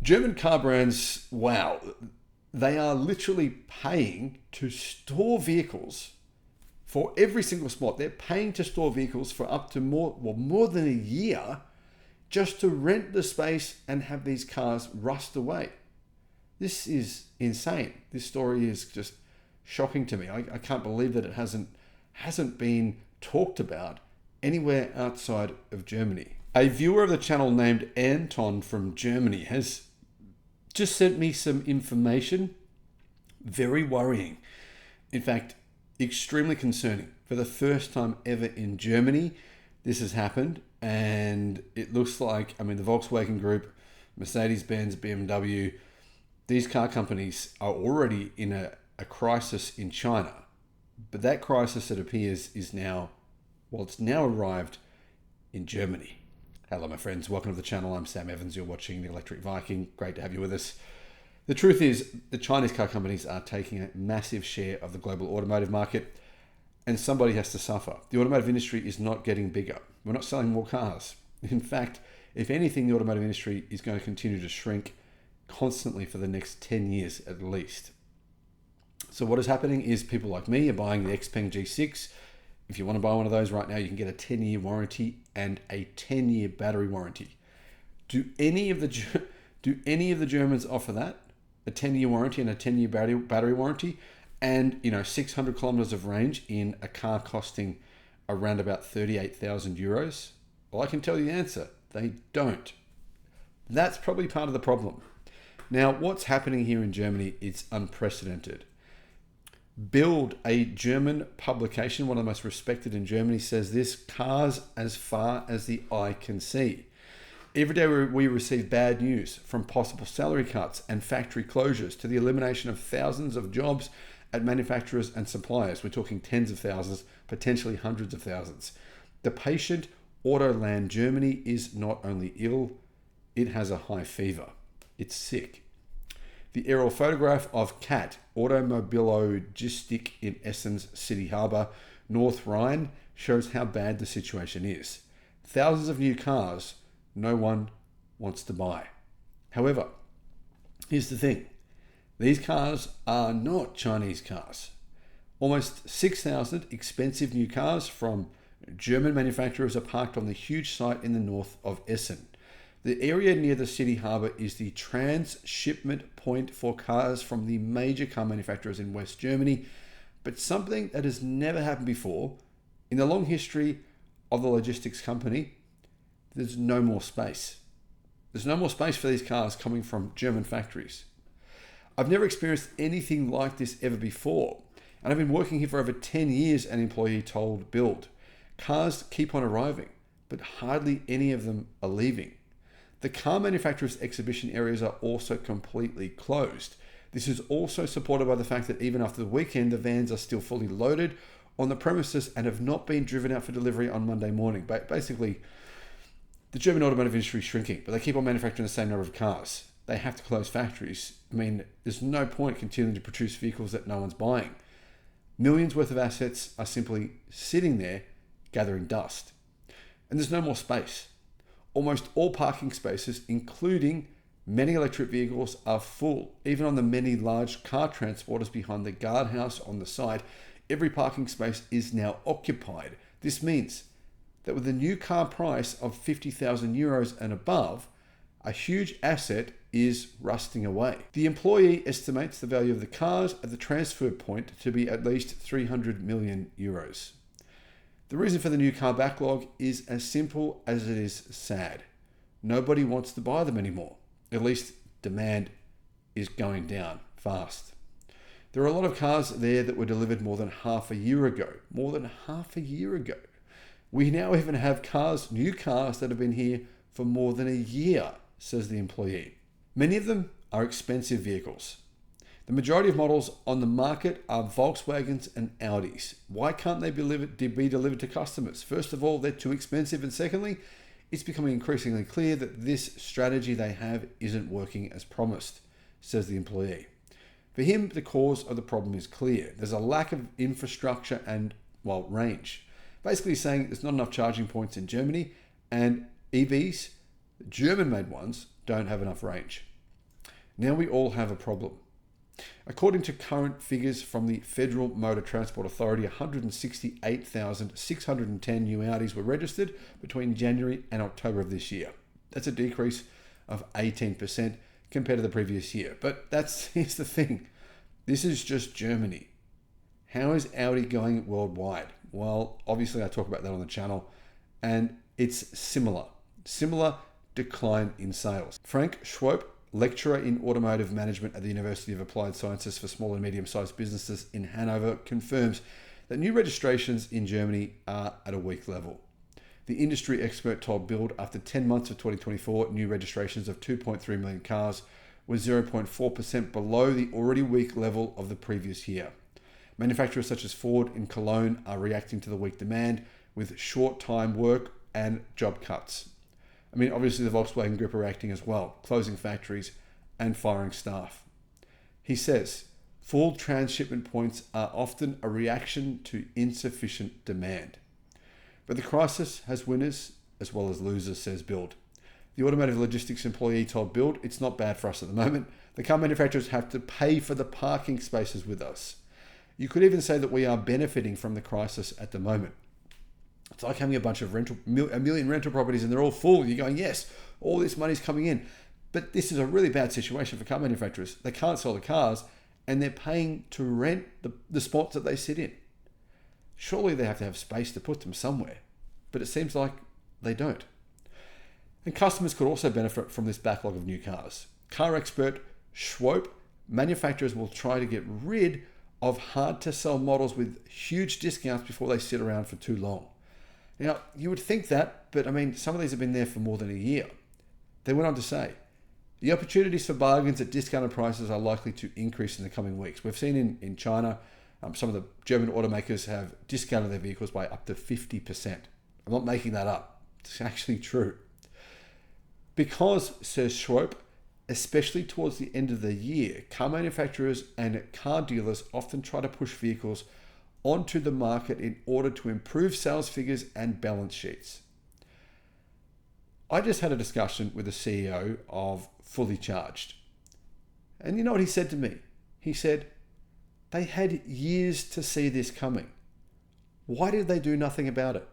German car brands, wow, they are literally paying to store vehicles for every single spot. They're paying to store vehicles for up to more than a year just to rent the space and have these cars rust away. This is insane. This story is just shocking to me. I can't believe that it hasn't been talked about anywhere outside of Germany. A viewer of the channel named Anton from Germany has just sent me some information. Very worrying. In fact, extremely concerning. For the first time ever in Germany, this has happened, and it looks like, the Volkswagen Group, Mercedes-Benz, BMW, these car companies are already in a crisis in China. But that crisis, it appears, it's now arrived in Germany. Hello, my friends. Welcome to the channel. I'm Sam Evans. You're watching the Electric Viking. Great to have you with us. The truth is, the Chinese car companies are taking a massive share of the global automotive market, and somebody has to suffer. The automotive industry is not getting bigger. We're not selling more cars. In fact, if anything, the automotive industry is going to continue to shrink constantly for the next 10 years at least. So what is happening is people like me are buying the Xpeng G6. If you want to buy one of those right now, you can get a 10-year warranty and a 10-year battery warranty. Do any of the Germans offer that? A 10-year warranty and a 10-year battery warranty, and 600 kilometers of range in a car costing around about 38,000 euros? Well, I can tell you the answer. They don't. That's probably part of the problem. Now, what's happening here in Germany is unprecedented. Bild, a German publication, one of the most respected in Germany, says this: cars as far as the eye can see. Every day we receive bad news, from possible salary cuts and factory closures to the elimination of thousands of jobs at manufacturers and suppliers. We're talking tens of thousands, potentially hundreds of thousands. The patient Autoland Germany is not only ill, it has a high fever. It's sick. The aerial photograph of CAT, Automobillogistik in Essen's City Harbour, North Rhine, shows how bad the situation is. Thousands of new cars no one wants to buy. However, here's the thing. These cars are not Chinese cars. Almost 6,000 expensive new cars from German manufacturers are parked on the huge site in the north of Essen. The area near the city harbour is the transshipment point for cars from the major car manufacturers in West Germany, but something that has never happened before in the long history of the logistics company. There's no more space. There's no more space for these cars coming from German factories. I've never experienced anything like this ever before, and I've been working here for over 10 years, an employee told Bild. Cars keep on arriving, but hardly any of them are leaving. The car manufacturers' exhibition areas are also completely closed. This is also supported by the fact that even after the weekend, the vans are still fully loaded on the premises and have not been driven out for delivery on Monday morning. But basically, the German automotive industry is shrinking, but they keep on manufacturing the same number of cars. They have to close factories. There's no point continuing to produce vehicles that no one's buying. Millions worth of assets are simply sitting there gathering dust. And there's no more space. Almost all parking spaces, including many electric vehicles, are full. Even on the many large car transporters behind the guardhouse on the site, every parking space is now occupied. This means that with a new car price of 50,000 euros and above, a huge asset is rusting away. The employee estimates the value of the cars at the transfer point to be at least 300 million euros. The reason for the new car backlog is as simple as it is sad. Nobody wants to buy them anymore. At least demand is going down fast. There are a lot of cars there that were delivered more than half a year ago. More than half a year ago. We now even have new cars that have been here for more than a year, says the employee. Many of them are expensive vehicles. The majority of models on the market are Volkswagens and Audis. Why can't they be delivered to customers? First of all, they're too expensive, and secondly, it's becoming increasingly clear that this strategy they have isn't working as promised, says the employee. For him, the cause of the problem is clear. There's a lack of infrastructure and, range. Basically saying there's not enough charging points in Germany, and EVs, German-made ones, don't have enough range. Now we all have a problem. According to current figures from the Federal Motor Transport Authority, 168,610 new Audis were registered between January and October of this year. That's a decrease of 18% compared to the previous year. But here's the thing. This is just Germany. How is Audi going worldwide? Well, obviously I talk about that on the channel, and it's similar decline in sales. Frank Schwab, lecturer in automotive management at the University of Applied Sciences for Small and Medium-Sized Businesses in Hanover, confirms that new registrations in Germany are at a weak level. The industry expert told Bild after 10 months of 2024, new registrations of 2.3 million cars was 0.4% below the already weak level of the previous year. Manufacturers such as Ford and Cologne are reacting to the weak demand with short-time work and job cuts. I mean, obviously the Volkswagen Group are acting as well, closing factories and firing staff. He says, full transshipment points are often a reaction to insufficient demand. But the crisis has winners as well as losers, says Bild. The automotive logistics employee told Bild, it's not bad for us at the moment. The car manufacturers have to pay for the parking spaces with us. You could even say that we are benefiting from the crisis at the moment. It's like having a million rental properties and they're all full. You're going, yes, all this money's coming in. But this is a really bad situation for car manufacturers. They can't sell the cars and they're paying to rent the spots that they sit in. Surely they have to have space to put them somewhere. But it seems like they don't. And customers could also benefit from this backlog of new cars. Car expert Schwab, manufacturers will try to get rid of hard-to-sell models with huge discounts before they sit around for too long. Now, you would think that, but I mean, some of these have been there for more than a year. They went on to say, the opportunities for bargains at discounted prices are likely to increase in the coming weeks. We've seen in China, some of the German automakers have discounted their vehicles by up to 50%. I'm not making that up. It's actually true. Because, says Schwab, especially towards the end of the year, car manufacturers and car dealers often try to push vehicles onto the market in order to improve sales figures and balance sheets. I just had a discussion with the CEO of Fully Charged. And you know what he said to me? He said, they had years to see this coming. Why did they do nothing about it?